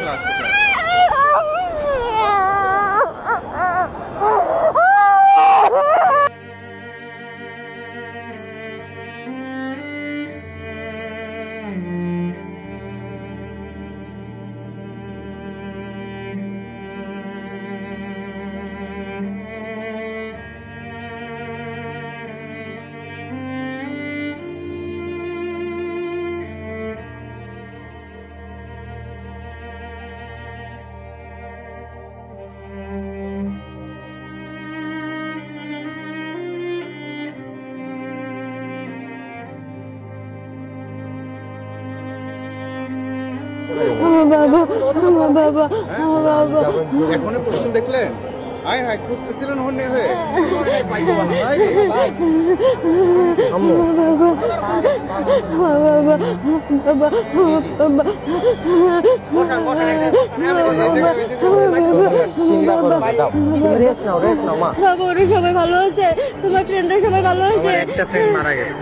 Class এখনো প্রশ্ন দেখলেন? হাই হাই খুঁজতেছিলেন হন্যে হয়ে সবাই ভালো আছে, তোমার ফ্রেন্ডরা সবাই ভালো আছে। একটা ফ্রেন্ড মারা গেছে।